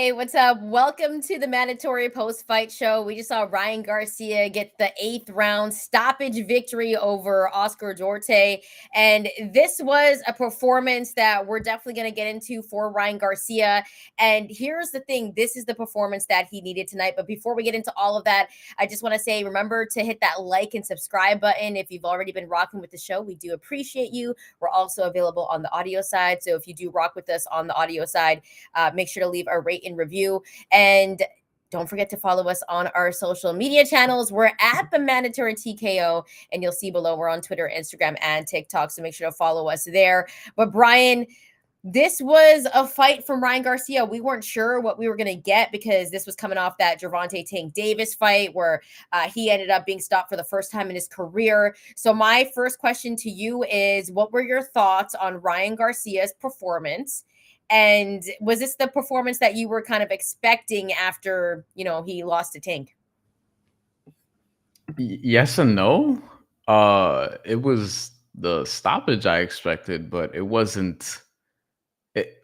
Hey, what's up? Welcome to the Mandatory Post-Fight Show. We just saw Ryan Garcia get the 8th round stoppage victory over Oscar Duarte. And this was a performance that we're definitely going to get into for Ryan Garcia. And here's the thing. This is the performance that he needed tonight. But before we get into all of that, I just want to say, remember to hit that like and subscribe button. If you've already been rocking with the show, we do appreciate you. We're also available on the audio side. So if you do rock with us on the audio side, make sure to leave a rate and review. And don't forget to follow us on our social media channels. We're at TheMandatory TKO, and you'll see below we're on Twitter, Instagram, and TikTok. So make sure to follow us there. But Bryan, this was a fight from Ryan Garcia. We weren't sure what we were going to get because this was coming off that Gervonta Tank Davis fight where he ended up being stopped for the first time in his career. So my first question to you is, what were your thoughts on Ryan Garcia's performance? And was this the performance that you were kind of expecting after, he lost to Tank? Yes and no. It was the stoppage I expected, but it wasn't.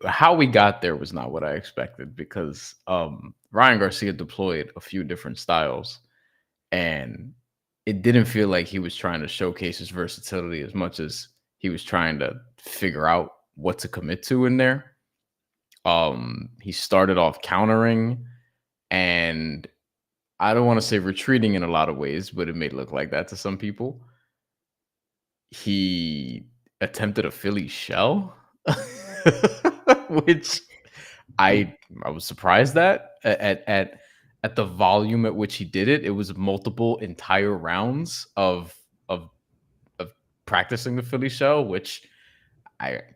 How we got there was not what I expected because Ryan Garcia deployed a few different styles, and it didn't feel like he was trying to showcase his versatility as much as he was trying to figure out what to commit to in there. He started off countering, and I don't want to say retreating in a lot of ways, but it may look like that to some people. He attempted a Philly shell, which I was surprised at the volume at which he did it. It was multiple entire rounds of practicing the Philly shell, which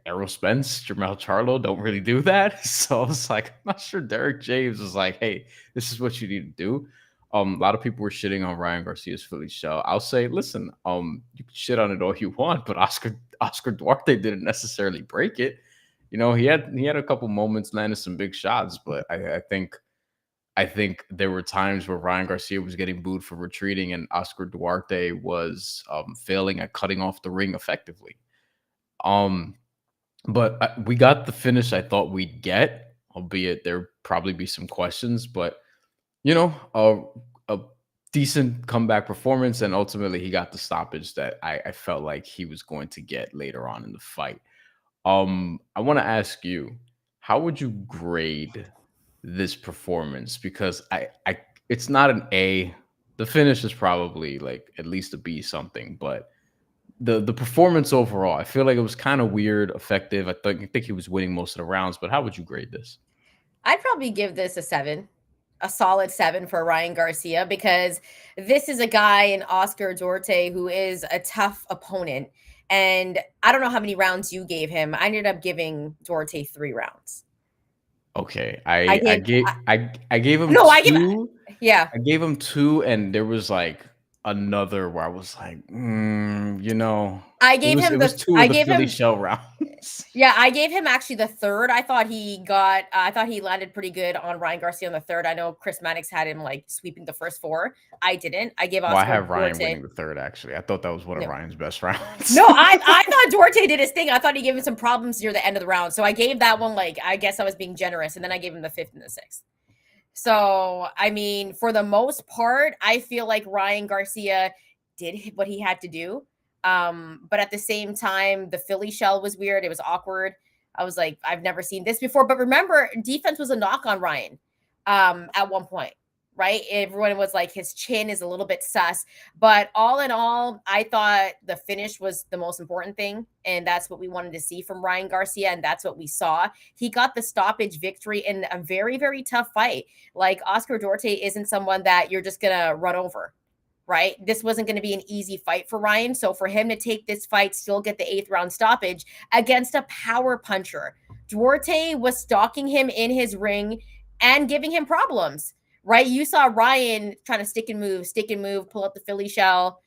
Errol Spence, Jermell Charlo don't really do that. So I was like, I'm not sure Derrick James was like, hey, this is what you need to do. A lot of people were shitting on Ryan Garcia's Philly shell. I'll say, listen, you can shit on it all you want, but Oscar Duarte didn't necessarily break it. He had a couple moments, landed some big shots, but I think there were times where Ryan Garcia was getting booed for retreating, and Oscar Duarte was failing at cutting off the ring effectively. But we got the finish I thought we'd get, albeit there probably be some questions, but a decent comeback performance, and ultimately he got the stoppage that I felt like he was going to get later on in the fight. I want to ask you, how would you grade this performance? Because it's not an A. The finish is probably like at least a B something, but the performance overall, I feel like it was kind of weird, effective. I think he was winning most of the rounds, but how would you grade this? I'd probably give this a 7, a solid 7 for Ryan Garcia, because this is a guy in Oscar Duarte who is a tough opponent. And I don't know how many rounds you gave him. I ended up giving Duarte 3 rounds. Okay, I gave I gave him no, I gave two. yeah. I gave him two, and there was like another where I was like, I it gave was him it was the two I of the gave Philly him shell rounds. Yeah, I gave him actually the third. I thought he landed pretty good on Ryan Garcia on the third. I know Chris Mannix had him like sweeping the first 4. I didn't. I gave Oh, I Oscar have Ryan Duarte. winning the third. Actually, I thought that was one of No, Ryan's best rounds. no, I thought Duarte did his thing. I thought he gave him some problems near the end of the round. So I gave that one, like, I guess I was being generous. And then I gave him the 5th and the 6th. So, I mean, for the most part, I feel like Ryan Garcia did what he had to do. But at the same time, the Philly shell was weird. It was awkward. I was like, I've never seen this before. But remember, defense was a knock on Ryan at one point, right? Everyone was like, his chin is a little bit sus. But all in all, I thought the finish was the most important thing. And that's what we wanted to see from Ryan Garcia. And that's what we saw. He got the stoppage victory in a very, very tough fight. Like, Oscar Duarte isn't someone that you're just going to run over, right? This wasn't going to be an easy fight for Ryan. So for him to take this fight, still get the 8th round stoppage against a power puncher, Duarte was stalking him in his ring and giving him problems, right? You saw Ryan trying to stick and move, pull up the Philly shell.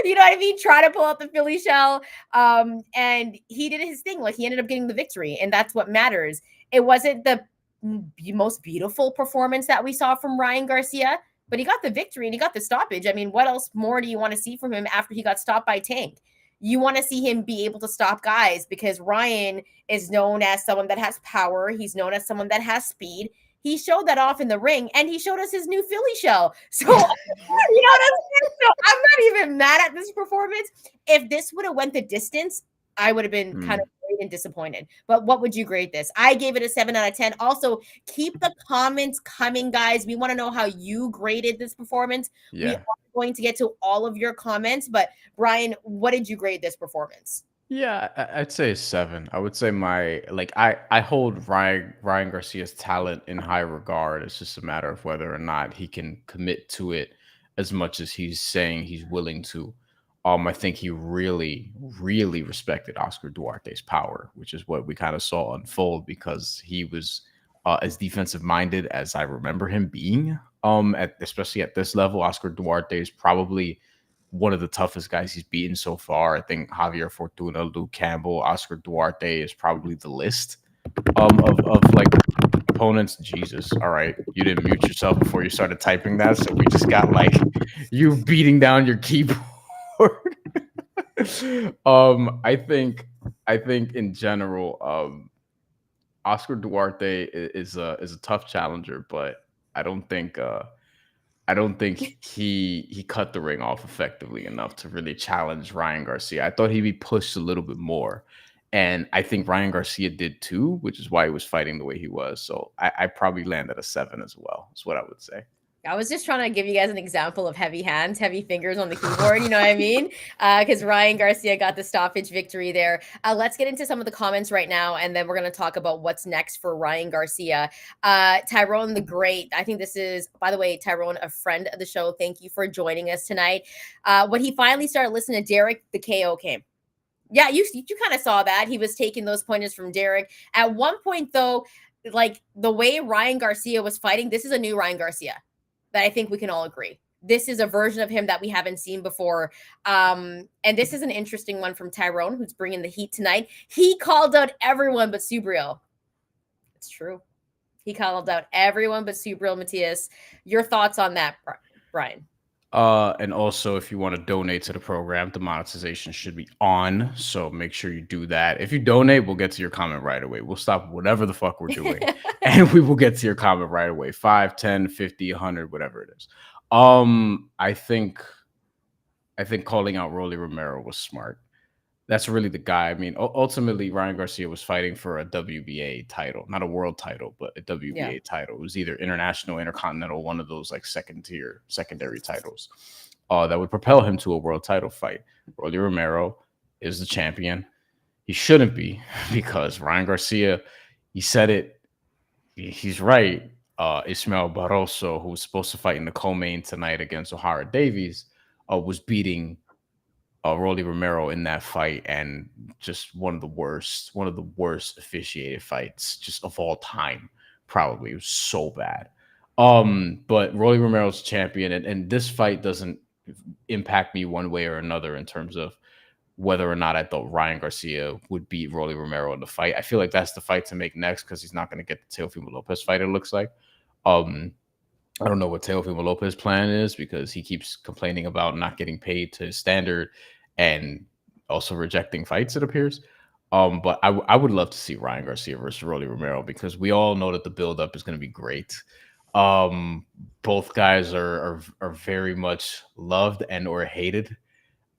You know what I mean? Try to pull out the Philly shell. And he did his thing. Like, he ended up getting the victory. And that's what matters. It wasn't the most beautiful performance that we saw from Ryan Garcia, but he got the victory and he got the stoppage. I mean, what else more do you want to see from him after he got stopped by Tank? You want to see him be able to stop guys, because Ryan is known as someone that has power. He's known as someone that has speed. he showed that off in the ring, and he showed us his new Philly show. So, you know what I'm saying? So I'm not even mad at this performance. If this would have went the distance, I would have been kind of worried and disappointed. But what would you grade this? I gave it a 7 out of 10. Also, keep the comments coming, guys. We want to know how you graded this performance. Yeah. We are going to get to all of your comments. But Bryan, what did you grade this performance? Yeah, I'd say a 7. I would say I hold Ryan Garcia's talent in high regard. It's just a matter of whether or not he can commit to it as much as he's saying he's willing to. I think he really, really respected Oscar Duarte's power, which is what we kind of saw unfold because he was as defensive minded as I remember him being. Especially at this level, Oscar Duarte is probably one of the toughest guys he's beaten so far. I think Javier Fortuna, Luke Campbell, Oscar Duarte is probably the list of like opponents. Jesus. All right. You didn't mute yourself before you started typing that. So we just got like you beating down your keyboard. I think in general, Oscar Duarte is a tough challenger, but I don't think he cut the ring off effectively enough to really challenge Ryan Garcia. I thought he'd be pushed a little bit more. And I think Ryan Garcia did too, which is why he was fighting the way he was. So I probably land at a 7 as well. That's what I would say. I was just trying to give you guys an example of heavy hands, heavy fingers on the keyboard. You know what I mean? Because Ryan Garcia got the stoppage victory there. Let's get into some of the comments right now, and then we're going to talk about what's next for Ryan Garcia. Tyrone the Great. I think this is, by the way, Tyrone, a friend of the show. Thank you for joining us tonight. When he finally started listening to Derrick, the KO came. Yeah, you kind of saw that. He was taking those pointers from Derrick. At one point, though, like the way Ryan Garcia was fighting, this is a new Ryan Garcia that I think we can all agree. This is a version of him that we haven't seen before. And this is an interesting one from Tyrone, who's bringing the heat tonight. He called out everyone but Subriel. It's true. He called out everyone but Subriel, Matthias. Your thoughts on that, Bryan? And also, if you want to donate to the program, the monetization should be on. So make sure you do that. If you donate, we'll get to your comment right away. We'll stop whatever the fuck we're doing and we will get to your comment right away. 5, 10, 50, 100, whatever it is. I think calling out Rolly Romero was smart. That's really the guy. I mean, ultimately, Ryan Garcia was fighting for a WBA title, not a world title, but a WBA title. It was either international, intercontinental, one of those like secondary titles that would propel him to a world title fight. Rolly Romero is the champion. He shouldn't be because Ryan Garcia, he said it. He's right. Ismael Barroso, who was supposed to fight in the co-main tonight against O'Hara Davies, was beating Rolly Romero in that fight, and just one of the worst officiated fights just of all time. Probably. It was so bad. But Rolly Romero's champion, and this fight doesn't impact me one way or another in terms of whether or not I thought Ryan Garcia would beat Rolly Romero in the fight. I feel like that's the fight to make next because he's not going to get the Teofimo Lopez fight, it looks like. I don't know what Teofimo Lopez's plan is because he keeps complaining about not getting paid to his standard and also rejecting fights, it appears. But I would love to see Ryan Garcia versus Rolly Romero because we all know that the buildup is going to be great. Both guys are very much loved and or hated.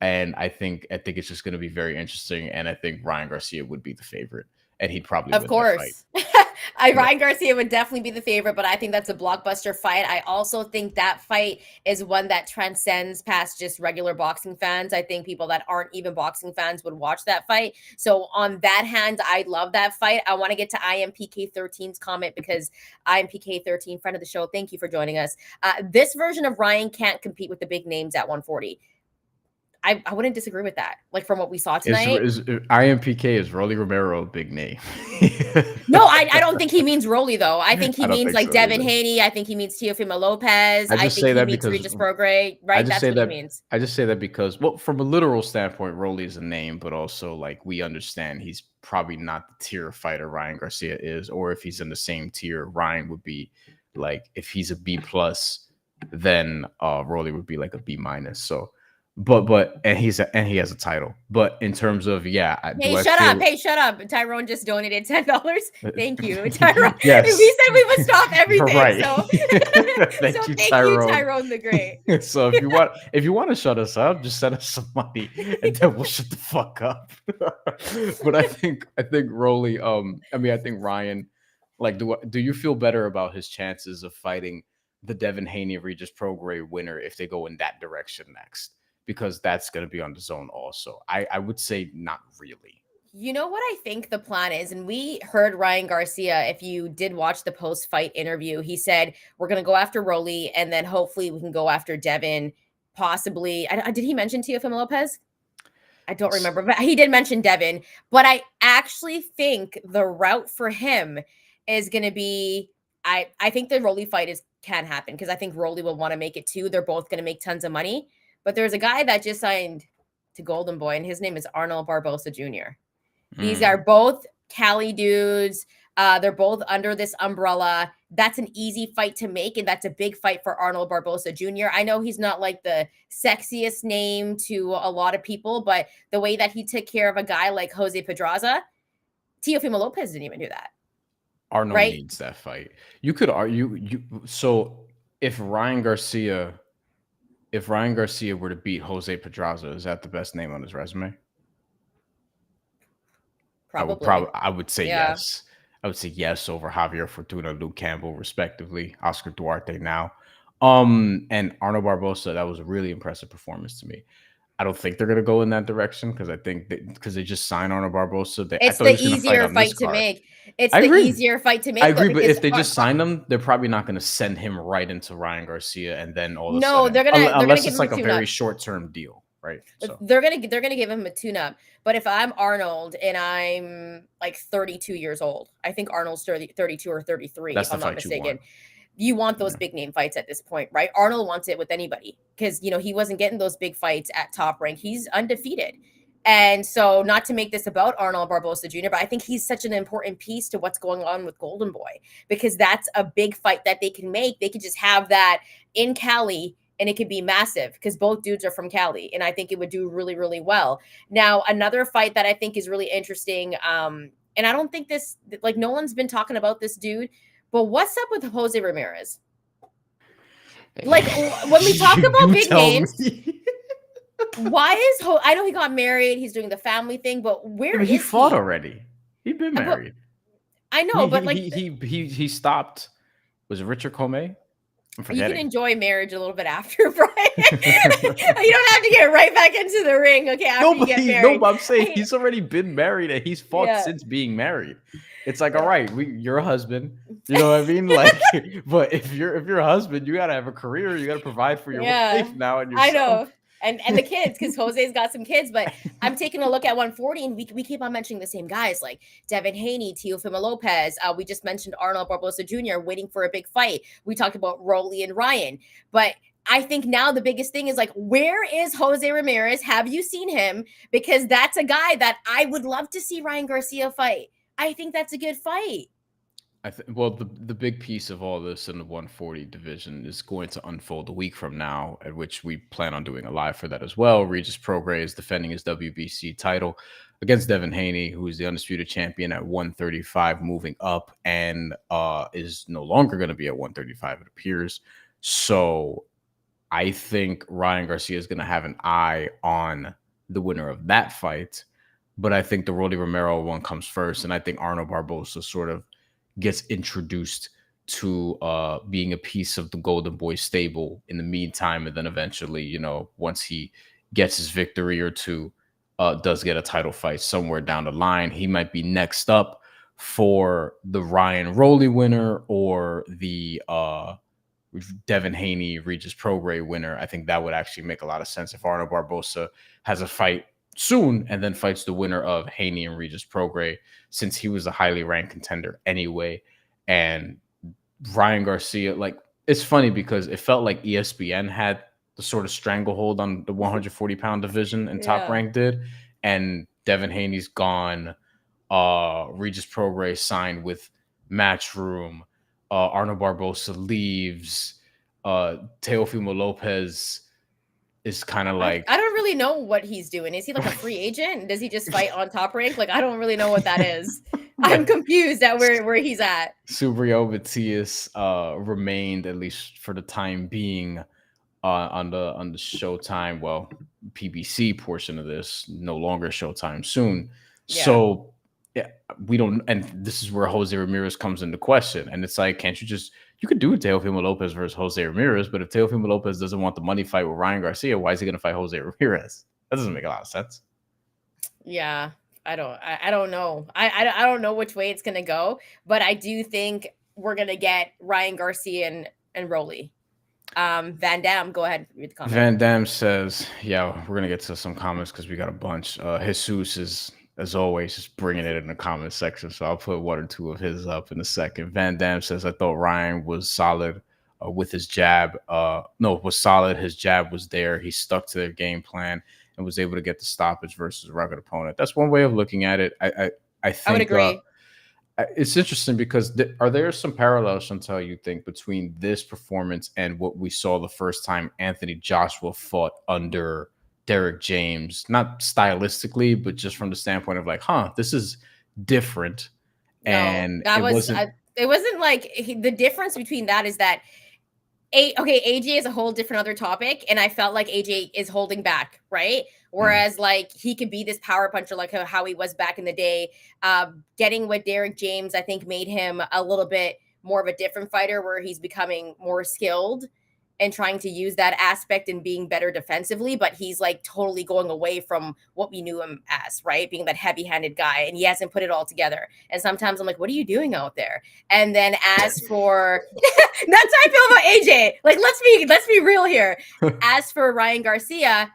And I think it's just going to be very interesting. And I think Ryan Garcia would be the favorite. And he'd probably of win course. that fight. Ryan Garcia would definitely be the favorite, but I think that's a blockbuster fight. I also think that fight is one that transcends past just regular boxing fans. I think people that aren't even boxing fans would watch that fight. So on that hand, I love that fight. I want to get to IMPK13's comment because IMPK13, friend of the show, thank you for joining us. This version of Ryan can't compete with the big names at 140. I wouldn't disagree with that. Like from what we saw tonight. Is IMPK is Rolly Romero a big name? No, I don't think he means Rolly though. I think he means like so Devin Haney. I think he means Teofimo Lopez. I think he means Regis Prograis. Right? That's what he means. I just say that because, well, from a literal standpoint, Rolly is a name, but also like we understand he's probably not the tier of fighter Ryan Garcia is, or if he's in the same tier, Ryan would be like if he's a B plus, then Rolly would be like a B minus. So and he has a title. But in terms of do Hey, I shut up. feel Hey, shut up. Tyrone just donated $10. Thank you, Tyrone. yes, We said we would stop you're everything. right. So Thank you, thank you, Tyrone. Tyrone the Great. So if you want to shut us up, just send us some money and then we'll shut the fuck up. But I think Rolly, I think Ryan, like, do you feel better about his chances of fighting the Devin Haney Regis Prograis winner if they go in that direction next? Because that's going to be on the zone also. I would say not really. You know what I think the plan is? And we heard Ryan Garcia, if you did watch the post fight interview, he said, we're going to go after Rolly and then hopefully we can go after Devin. Possibly. Did he mention Teofimo Lopez? I don't remember, but he did mention Devin. But I actually think the route for him is going to be. I think the Rolly fight can happen because I think Rolly will want to make it too. They're both going to make tons of money. But there's a guy that just signed to Golden Boy, and his name is Arnold Barbosa Jr. These are both Cali dudes. They're both under this umbrella. That's an easy fight to make, and that's a big fight for Arnold Barbosa Jr. I know he's not like the sexiest name to a lot of people, but the way that he took care of a guy like Jose Pedraza, Teofimo Lopez didn't even do that. Arnold right? needs that fight. You could argue so if Ryan Garcia were to beat Jose Pedraza, is that the best name on his resume? Probably. I would say Yeah. yes. I would say yes over Javier Fortuna, Luke Campbell, respectively. Oscar Duarte now. And Arnold Barbosa, that was a really impressive performance to me. I don't think they're gonna go in that direction because I think because they just signed Arnold Barbosa. I It's thought he the was gonna fight easier on this fight to card. make. It's I the agree. easier fight to I make, but agree, but because if they just sign him, they're probably not going to send him right into Ryan Garcia and then all of a no, sudden, they're gonna unless give it's him a like a very tune-up. short-term deal, right? So They're gonna give him a tune-up. But if I'm Arnold and I'm like 32 years old, I think Arnold's 32 or 33, that's if the I'm not fight mistaken. you You want those want. big name fights at this point, right? Arnold wants it with anybody because he wasn't getting those big fights at Top Rank. He's undefeated. And so, not to make this about Arnold Barbosa Jr., but I think he's such an important piece to what's going on with Golden Boy because that's a big fight that they can make. They could just have that in Cali and it could be massive because both dudes are from Cali. And I think it would do really, really well. Now, another fight that I think is really interesting, and I don't think this, like, no one's been talking about this dude, but what's up with Jose Ramirez? Like, when we talk about big names, why is I know he got married, he's doing the family thing, but where he is fought he? already. He'd been married. I know, but like he stopped. Was it Richard Comey? I'm you can forgetting. enjoy marriage a little bit after, Brian. You don't have to get right back into the ring, okay, after you get married. No, but I'm saying he's already been married and he's fought since being married. It's like, all right, you're a husband. You know what I mean? Like, but if you're a husband, you gotta have a career. You gotta provide for your wife now and yourself. I know. And the kids, because Jose's got some kids, but I'm taking a look at 140, and we keep on mentioning the same guys like Devin Haney, Teofimo Lopez. We just mentioned Arnold Barbosa Jr. waiting for a big fight. We talked about Rolly and Ryan, but I think now the biggest thing is like, where is Jose Ramirez? Have you seen him? Because that's a guy that I would love to see Ryan Garcia fight. I think that's a good fight. Well, the big piece of all this in the 140 division is going to unfold a week from now, at which we plan on doing a live for that as well. Regis Prograis is defending his WBC title against Devin Haney, who is the undisputed champion at 135, moving up, and is no longer going to be at 135, it appears. So I think Ryan Garcia is going to have an eye on the winner of that fight, but I think the Rolly Romero one comes first, and I think Arnold Barbosa sort of gets introduced to being a piece of the Golden Boy stable in the meantime, and then eventually, once he gets his victory or two, does get a title fight somewhere down the line, he might be next up for the Ryan Rolly winner or the Devin Haney Regis Prograis winner. I think that would actually make a lot of sense if Arnold Barbosa has a fight soon and then fights the winner of Haney and Regis Prograis, since he was a highly ranked contender anyway. And Ryan Garcia, like, it's funny because it felt like ESPN had the sort of stranglehold on the 140-pound division and Top Rank did, and Devin Haney's gone. Regis Prograis signed with Matchroom. Arnold Barbosa leaves. Teofimo Lopez is kind of I like don't really know what he's doing. Is he like a free agent? Does he just fight on Top Rank? Like, I don't really know what that is. I'm confused at where he's at. Subriel Matias remained, at least for the time being, on the Showtime, well, PBC portion of this, no longer Showtime soon. Yeah. So yeah, we don't, and this is where Jose Ramirez comes into question. And it's like, can't you just, you could do Teofimo Lopez versus Jose Ramirez, but if Teofimo Lopez doesn't want the money fight with Ryan Garcia, why is he going to fight Jose Ramirez? That doesn't make a lot of sense. Yeah. I don't know. I don't know which way it's gonna go, but I do think we're gonna get Ryan Garcia and Rolly. Van Dam, go ahead, read the comment. Van Dam says, yeah, we're going to get to some comments because we got a bunch. Jesus is, as always, just bringing it in the comment section. So I'll put one or two of his up in a second. Van Dam says, I thought Ryan was solid with his jab. No, was solid. His jab was there. He stuck to their game plan and was able to get the stoppage versus a rugged opponent. That's one way of looking at it. I think I would agree. It's interesting because are there some parallels, Shantelle, you think, between this performance and what we saw the first time Anthony Joshua fought under Derrick James? Not stylistically, but just from the standpoint of like, this is different. No, and that it wasn't like the difference between that is that AJ is a whole different other topic, and I felt like AJ is holding back, right? Whereas like he could be this power puncher like how he was back in the day. Getting with Derrick James, I think, made him a little bit more of a different fighter where he's becoming more skilled and trying to use that aspect and being better defensively, but he's like totally going away from what we knew him as, right? Being that heavy-handed guy, and he hasn't put it all together. And sometimes I'm like, what are you doing out there? And then as for that's how I feel about AJ. Like, let's be real here. As for Ryan Garcia,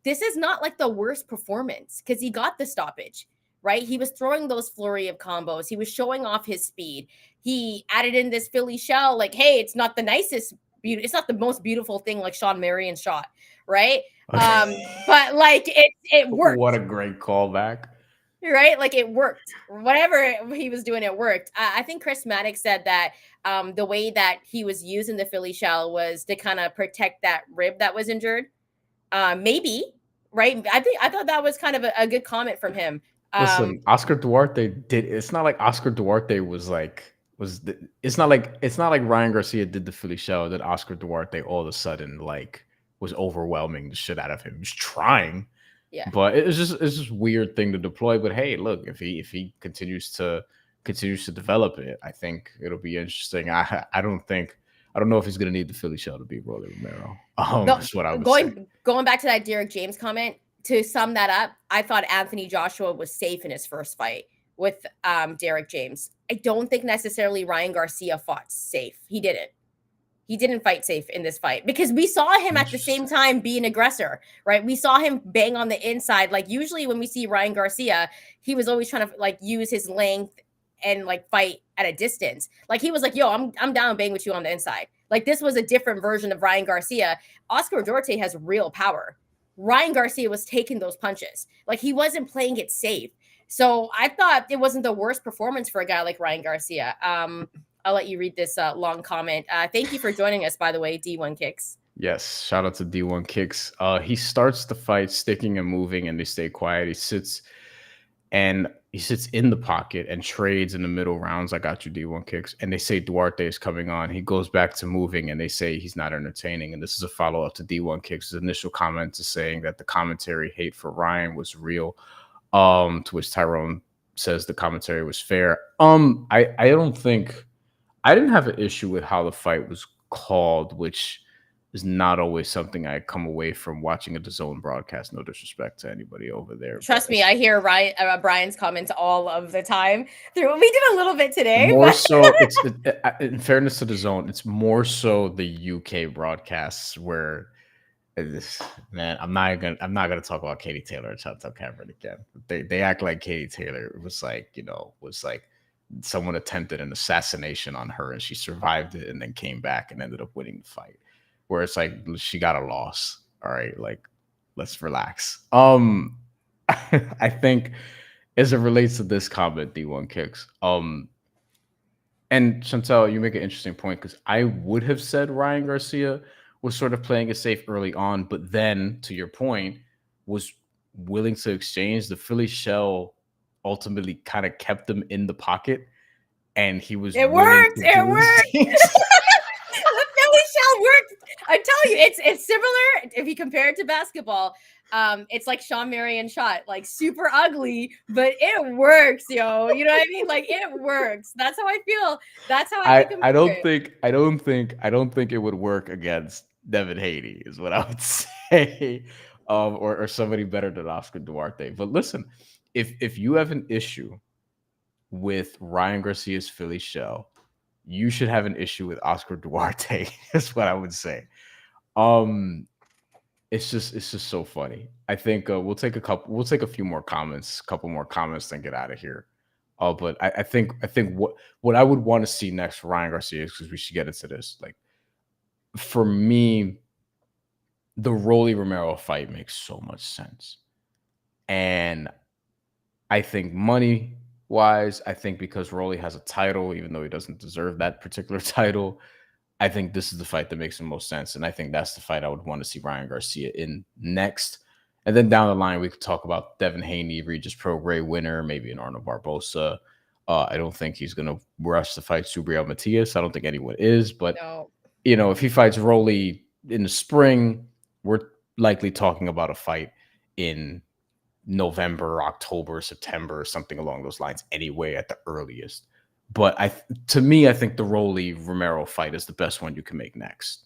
this is not like the worst performance because he got the stoppage, right? He was throwing those flurry of combos. He was showing off his speed. He added in this Philly shell, like, hey, it's not the nicest, it's not the most beautiful thing like Sean Marion shot, right? But like it worked. What a great callback. Right? Like it worked. Whatever he was doing, it worked. I think Chris Maddox said that the way that he was using the Philly shell was to kind of protect that rib that was injured. Maybe, right? I thought that was kind of a good comment from him. Listen, Oscar Duarte did. It's not like Oscar Duarte it's not like Ryan Garcia did the Philly shell that Oscar Duarte all of a sudden like was overwhelming the shit out of him. He was trying, yeah, but it's just weird thing to deploy. But hey, look, if he continues to develop it, I think it'll be interesting. I don't know if he's gonna need the Philly shell to beat Rolly Romero. That's what I would say. Going back to that Derrick James comment, to sum that up, I thought Anthony Joshua was safe in his first fight with Derrick James. I don't think necessarily Ryan Garcia fought safe. He didn't. He didn't fight safe in this fight because we saw him at the same time be an aggressor, right? We saw him bang on the inside. Like usually when we see Ryan Garcia, he was always trying to like use his length and like fight at a distance. Like he was like, yo, I'm down bang with you on the inside. Like this was a different version of Ryan Garcia. Oscar Duarte has real power. Ryan Garcia was taking those punches. Like he wasn't playing it safe. So I thought it wasn't the worst performance for a guy like Ryan Garcia. I'll let you read this long comment. Thank you for joining us, by the way, D1 Kicks. Yes, shout out to D1 Kicks. He starts the fight sticking and moving, and they stay quiet. He sits in the pocket and trades in the middle rounds. I got you, D1 Kicks. And they say Duarte is coming on. He goes back to moving, and they say he's not entertaining. And this is a follow-up to D1 Kicks' initial comment to saying that the commentary hate for Ryan was real. To which Tyrone says the commentary was fair. I didn't have an issue with how the fight was called, which is not always something I come away from watching a DAZN broadcast. No disrespect to anybody over there. Trust me, I hear Brian's comments all of the time. We did a little bit today. More so, in fairness to DAZN, it's more so the UK broadcasts where, man, I'm not gonna talk about Katie Taylor and Chantel Cameron again. They act like Katie Taylor was like someone attempted an assassination on her and she survived it and then came back and ended up winning the fight. Where it's like she got a loss. All right, like let's relax. I think as it relates to this comment, D1 Kicks. And Shantelle, you make an interesting point because I would have said Ryan Garcia was sort of playing it safe early on, but then, to your point, was willing to exchange. The Philly shell ultimately kind of kept him in the pocket, and he was It willing worked. to It do worked. exchange. The Philly shell worked. I'm telling you, it's similar. If you compare it to basketball, it's like Sean Marion shot, like super ugly, but it works, yo. You know what I mean? Like it works. That's how I feel. That's how I think I about don't it. think it would work against Devin Haney, is what I would say, or somebody better than Oscar Duarte. But listen, if you have an issue with Ryan Garcia's Philly shell, you should have an issue with Oscar Duarte. Is what I would say. Um, it's just so funny. I think we'll take a few more comments, couple more comments, then get out of here. But I think what I would want to see next for Ryan Garcia is, because we should get into this. Like, for me, the Rolly Romero fight makes so much sense, and I think money wise, I think because Rolly has a title, even though he doesn't deserve that particular title, I think this is the fight that makes the most sense. And I think that's the fight I would want to see Ryan Garcia in next. And then down the line, we could talk about Devin Haney, Regis Prograis winner, maybe an Arnold Barbosa. I don't think he's going to rush to fight Subriel Matias. I don't think anyone is. But, No. if he fights Rolly in the spring, we're likely talking about a fight in November, October, September, something along those lines anyway, at the earliest. But to me, I think the Rolly Romero fight is the best one you can make next.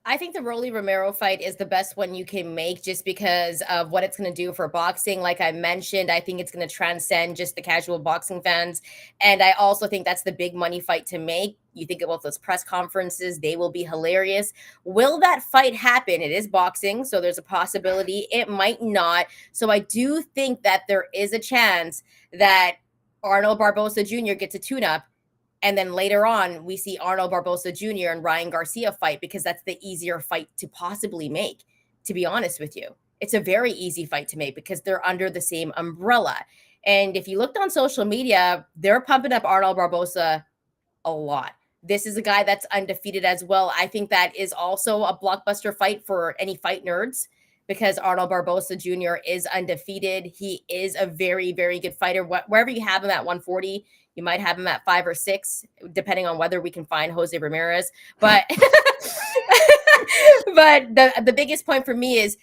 I think the Rolly Romero fight is the best one you can make just because of what it's going to do for boxing. Like I mentioned, I think it's going to transcend just the casual boxing fans. And I also think that's the big money fight to make. You think about those press conferences, they will be hilarious. Will that fight happen? It is boxing, so there's a possibility. It might not. So I do think that there is a chance that Arnold Barbosa Jr. gets a tune-up. And then later on, we see Arnold Barbosa Jr. and Ryan Garcia fight, because that's the easier fight to possibly make, to be honest with you. It's a very easy fight to make because they're under the same umbrella. And if you looked on social media, they're pumping up Arnold Barbosa a lot. This is a guy that's undefeated as well. I think that is also a blockbuster fight for any fight nerds, because Arnold Barbosa Jr. is undefeated. He is a very, very good fighter. Wherever you have him at 140, you might have him at 5 or 6, depending on whether we can find Jose Ramirez. But but the biggest point for me is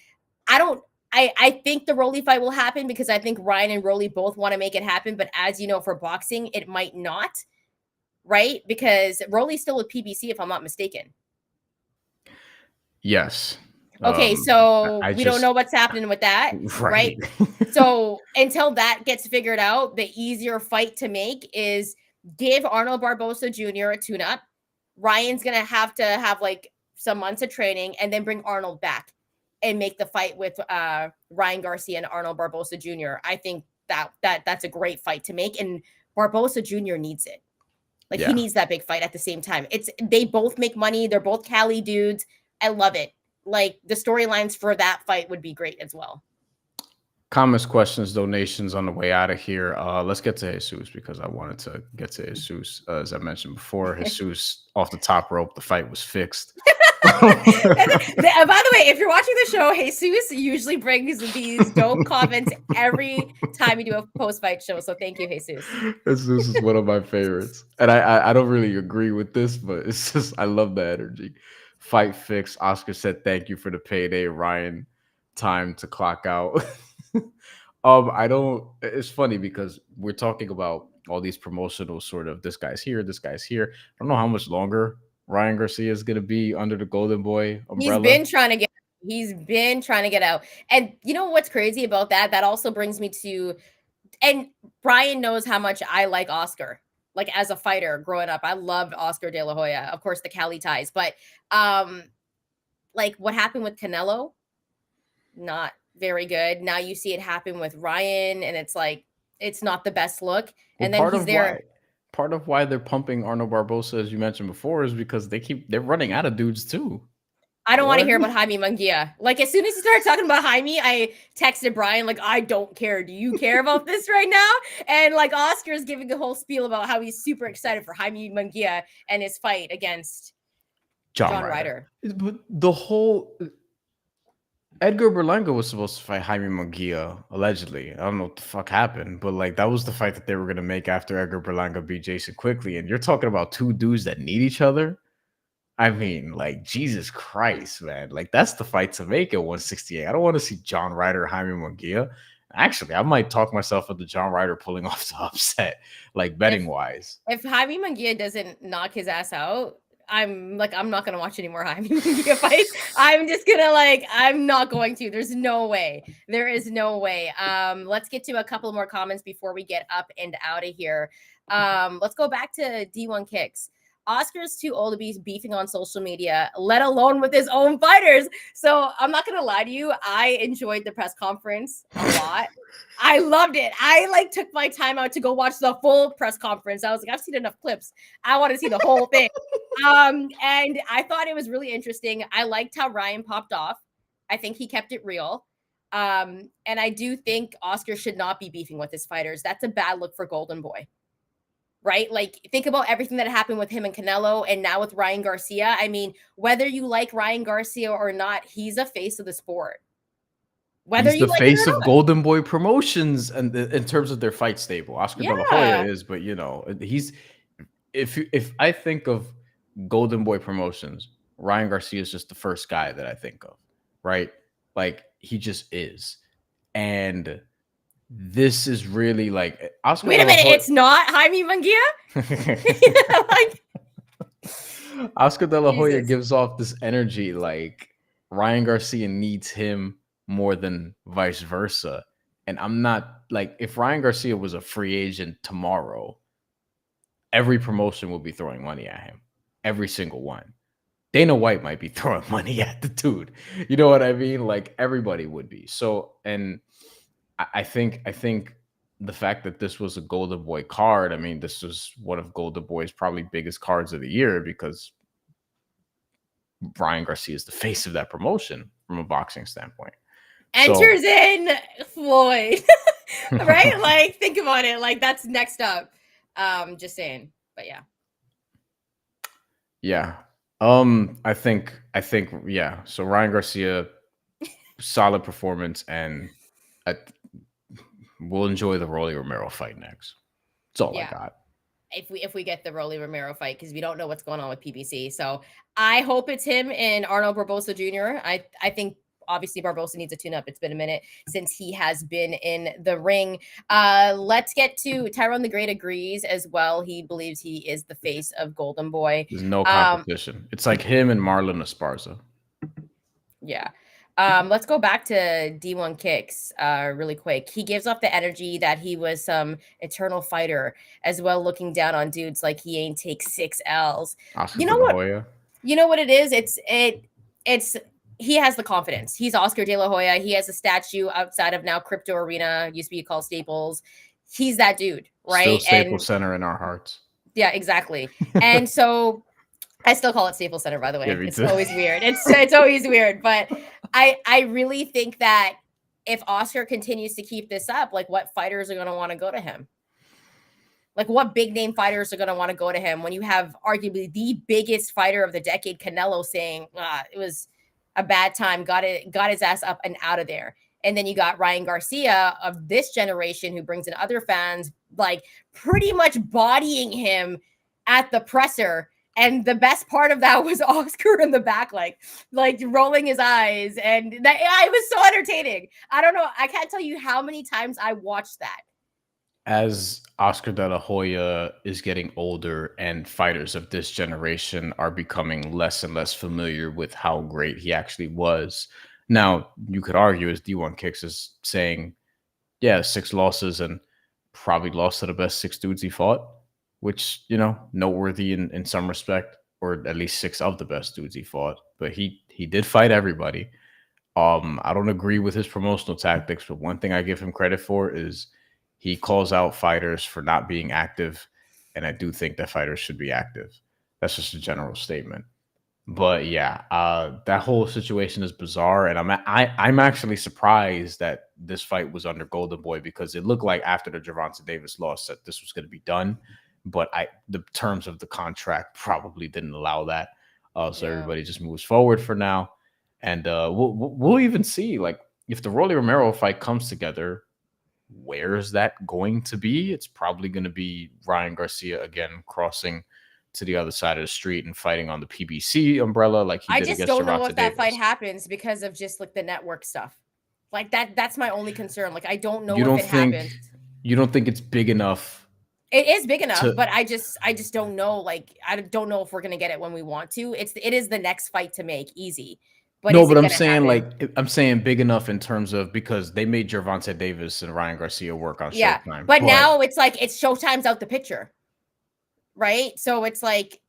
I think the Rolly fight will happen, because I think Ryan and Rolly both want to make it happen. But as you know, for boxing, it might not, right? Because Rolly's still with PBC, if I'm not mistaken. Yes. Okay, so I we don't just know what's happening with that, right? right. So until that gets figured out, the easier fight to make is give Arnold Barbosa Jr. a tune-up. Ryan's gonna have to have like some months of training, and then bring Arnold back and make the fight with Ryan Garcia and Arnold Barbosa Jr. I think that's a great fight to make, and Barbosa Jr. needs it. Like, he needs that big fight at the same time. They both make money. They're both Cali dudes. I love it. Like, the storylines for that fight would be great as well. Comments, questions, donations on the way out of here. Let's get to Jesus, because I wanted to get to Jesus. As I mentioned before, Jesus off the top rope, the fight was fixed. By the way, if you're watching the show, Jesus usually brings these dope comments every time we do a post-fight show. So thank you, Jesus. Jesus is one of my favorites. And I don't really agree with this, but it's just, I love the energy. Fight fixed. Oscar said, thank you for the payday. Ryan, time to clock out. It's funny because we're talking about all these promotional sort of, this guy's here, this guy's here. I don't know how much longer Ryan Garcia is going to be under the Golden Boy umbrella. He's been trying to get out. And you know what's crazy about that? That also brings me to, and Brian knows how much I like Oscar. Like, as a fighter growing up, I loved Oscar De La Hoya. Of course, the Cali ties. But like, what happened with Canelo? Not very good. Now you see it happen with Ryan, and it's like, it's not the best look. And then he's there. Part of why they're pumping Arnold Barbosa, as you mentioned before, is because they're running out of dudes too. I don't want to hear about Jaime Munguia. Like, as soon as he started talking about Jaime, I texted Brian, like, I don't care. Do you care about this right now? And like, Oscar is giving a whole spiel about how he's super excited for Jaime Munguia and his fight against John John Ryder. Ryder. But the whole Edgar Berlanga was supposed to fight Jaime Munguia, allegedly. I don't know what the fuck happened, but like that was the fight that they were gonna make after Edgar Berlanga beat Jason quickly. And you're talking about two dudes that need each other. I mean, like Jesus Christ, man! Like that's the fight to make at 168. I don't want to see John Ryder, Jaime Munguia. Actually, I might talk myself into John Ryder pulling off the upset, like betting wise. If Jaime Munguia doesn't knock his ass out, I'm not gonna watch any more Jaime Munguia fights. I'm just gonna I'm not going to. There's no way. There is no way. Let's get to a couple more comments before we get up and out of here. Let's go back to D1 Kicks. Oscar's too old to be beefing on social media, let alone with his own fighters. So I'm not gonna lie to you. I enjoyed the press conference a lot. I loved it. I took my time out to go watch the full press conference. I was like, I've seen enough clips. I want to see the whole thing. And I thought it was really interesting. I liked how Ryan popped off. I think he kept it real. And I do think Oscar should not be beefing with his fighters. That's a bad look for Golden Boy. Right? Like, think about everything that happened with him and Canelo and now with Ryan Garcia. I mean, whether you like Ryan Garcia or not, he's a face of the sport. Whether He's you the like face it or of not. Golden Boy Promotions, and in terms of their fight stable, Oscar De La Hoya is. But he's if I think of Golden Boy Promotions, Ryan Garcia is just the first guy that I think of, right? Like he just is, and this is really like Oscar. Wait a minute, it's not Jaime Munguia? Oscar De La Hoya Jesus. gives off this energy like Ryan Garcia needs him more than vice versa. And I'm not like, if Ryan Garcia was a free agent tomorrow, every promotion will be throwing money at him. Every single one. Dana White might be throwing money at the dude. You know what I mean? Like everybody would be. So, and I think the fact that this was a Golden Boy card, I mean, this was one of Golden Boy's probably biggest cards of the year because Ryan Garcia is the face of that promotion from a boxing standpoint. Enters in Floyd, right? Like, think about it. Like, that's next up. Just saying. But yeah. Yeah. I think, yeah. So Ryan Garcia, solid performance, and we'll enjoy the Rolly Romero fight next. That's all I got. If we get the Rolly Romero fight, because we don't know what's going on with PBC. So I hope it's him and Arnold Barbosa Jr. I think obviously Barbosa needs a tune-up. It's been a minute since he has been in the ring. Let's get to Tyrone the Great agrees as well. He believes he is the face of Golden Boy. There's no competition. It's like him and Marlon Esparza. Yeah. Let's go back to D1 Kicks really quick. He gives off the energy that he was some eternal fighter as well, looking down on dudes like he ain't take 6 L's. Oscar You know De La what? Hoya. You know what it is? It's he has the confidence. He's Oscar De La Hoya. He has a statue outside of now Crypto Arena, used to be called Staples. He's that dude, right? Still Staples Center in our hearts. Yeah, exactly. And so I still call it Staples Center, by the way. Yeah, it's always weird. It's always weird. But I really think that if Oscar continues to keep this up, like what fighters are going to want to go to him? Like what big name fighters are going to want to go to him when you have arguably the biggest fighter of the decade, Canelo, saying it was a bad time, got his ass up and out of there. And then you got Ryan Garcia of this generation who brings in other fans, like pretty much bodying him at the presser. And the best part of that was Oscar in the back, like rolling his eyes. And it was so entertaining. I don't know. I can't tell you how many times I watched that. As Oscar De La Hoya is getting older and fighters of this generation are becoming less and less familiar with how great he actually was. Now, you could argue as D1 Kicks is saying, yeah, 6 losses and probably lost to the best 6 dudes he fought, which, noteworthy in some respect, or at least 6 of the best dudes he fought. But he did fight everybody. I don't agree with his promotional tactics, but one thing I give him credit for is he calls out fighters for not being active, and I do think that fighters should be active. That's just a general statement. But yeah, that whole situation is bizarre, and I'm actually surprised that this fight was under Golden Boy because it looked like after the Gervonta Davis loss that this was going to be done, but the terms of the contract probably didn't allow that. So everybody just moves forward for now, and we'll even see like if the Rolly Romero fight comes together. Where is that going to be? It's probably going to be Ryan Garcia again crossing to the other side of the street and fighting on the PBC umbrella like he I did just against don't know Gervonta if that fight Davis. happens because of just like the network stuff. Like that's my only concern. Like I don't know You if don't it think happens. you don't think it's big enough? It is big enough, To but I just don't know. Like I don't know if we're gonna get it when we want to. It is the next fight to make easy, but No, is but it I'm gonna saying happen? like I'm saying big enough in terms of because they made Gervonta Davis and Ryan Garcia work on Yeah, Showtime, but but now it's like it's Showtime's out the picture, right? So it's like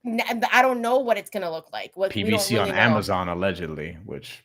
I don't know what it's gonna look like. What we don't PBC on really know. Amazon allegedly, which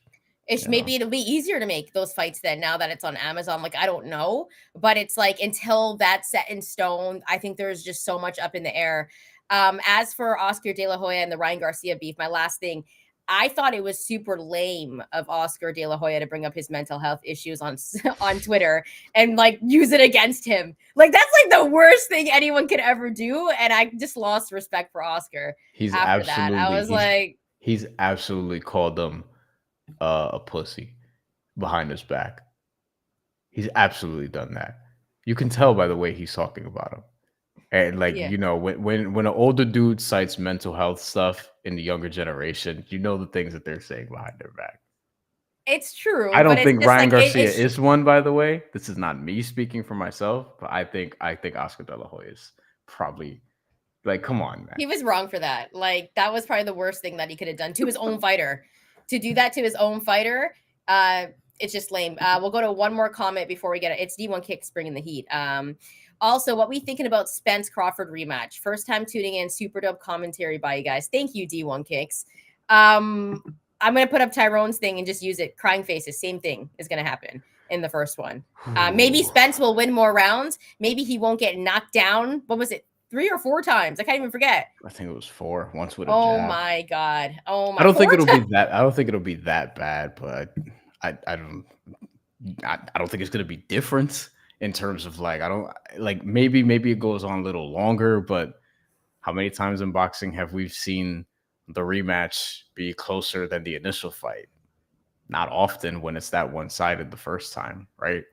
It's maybe it'll be easier to make those fights then now that it's on Amazon. Like I don't know, but it's like until that's set in stone, I think there's just so much up in the air. As for Oscar De La Hoya and the Ryan Garcia beef, my last thing, I thought it was super lame of Oscar De La Hoya to bring up his mental health issues on on Twitter and like use it against him. Like that's like the worst thing anyone could ever do, and I just lost respect for Oscar he's after that. I absolutely was like, he's absolutely called them a pussy behind his back. He's absolutely done that. You can tell by the way he's talking about him. And like, yeah. you know, when an older dude cites mental health stuff in the younger generation, you know the things that they're saying behind their back. It's true, I but don't it's think just Ryan like Garcia it's is one, by the way. This is not me speaking for myself, but I think Oscar De La Hoya is probably like, come on, man. he was wrong for that. Like that was probably the worst thing that he could have done to his own fighter. To do that to his own fighter, it's just lame. We'll go to one more comment before we get it. It's D1 Kicks bringing the heat. Also, what we thinking about Spence Crawford rematch? First time tuning in, super dope commentary by you guys. Thank you, D1 Kicks. I'm gonna put up Tyrone's thing and just use it. Crying faces, same thing is gonna happen in the first one. Maybe Spence will win more rounds. Maybe he won't get knocked down. What was it? 3 or 4 times. I can't even forget. I think it was 4 once with a Oh jab. my god. Oh my. I don't think 4 it'll times. be that. I don't think it'll be that bad, but I don't. I don't think it's gonna be different in terms of like I don't like maybe it goes on a little longer, but how many times in boxing have we seen the rematch be closer than the initial fight? Not often when it's that one-sided the first time, right?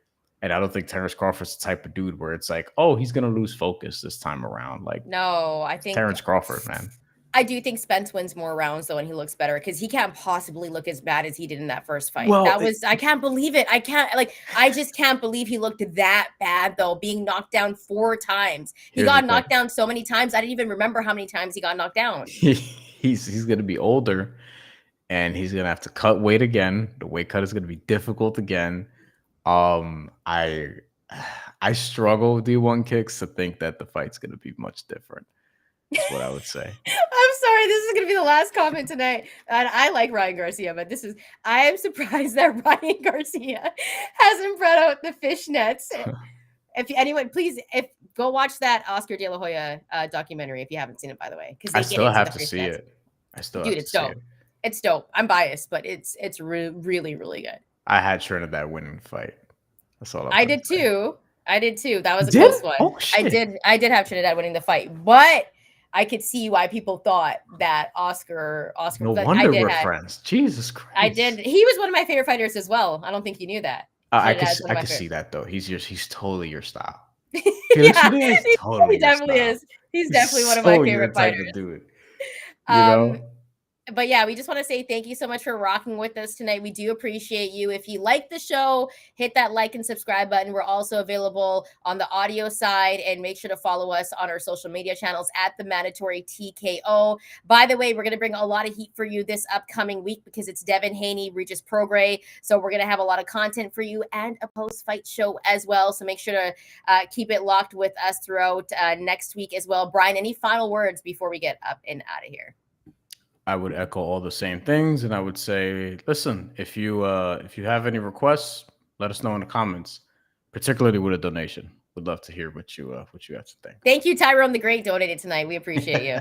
And I don't think Terrence Crawford's the type of dude where it's like, oh, he's gonna lose focus this time around. Like No, I it's think Terrence Crawford, man. I do think Spence wins more rounds though, and he looks better because he can't possibly look as bad as he did in that first fight. Well, That was I can't believe it. I just can't believe he looked that bad though, being knocked down 4 times. He here's the got thing. knocked down so many times. I didn't even remember how many times he got knocked down. he's gonna be older and he's gonna have to cut weight again. The weight cut is gonna be difficult again. I struggle with D1 Kicks to think that the fight's gonna be much different. That's what I would say. I'm sorry, this is gonna be the last comment tonight. And I like Ryan Garcia, but I am surprised that Ryan Garcia hasn't brought out the fishnets. If anyone, please, go watch that Oscar De La Hoya documentary if you haven't seen it, by the way, because I they get still into have the to see fishnets. it. I still Dude, have to it's see dope. it. It's dope. I'm biased, but it's really, really good. I had Trinidad winning the fight. That's all I did too. I did too. That was a Did? close one. Oh, shit. I did have Trinidad winning the fight, but I could see why people thought that Oscar. No But wonder we're friends. Jesus Christ. I did. He was one of my favorite fighters as well. I don't think you knew that. I can see that though. He's totally your style. Yeah, He's totally he definitely is. He's definitely one of my favorite type fighters. of dude. You Um, know? but yeah, we just want to say thank you so much for rocking with us tonight. We do appreciate you. If you like the show, hit that like and subscribe button. We're also available on the audio side, and make sure to follow us on our social media channels at TheMandatory TKO. By the way, we're going to bring a lot of heat for you this upcoming week because it's Devin Haney, Regis Prograis. So we're going to have a lot of content for you and a post-fight show as well. So make sure to keep it locked with us throughout next week as well. Bryan, any final words before we get up and out of here? I would echo all the same things, and I would say, listen, if you have any requests, let us know in the comments, particularly with a donation. We'd love to hear what you have to think. Thank you, Tyrone the Great donated tonight. We appreciate you.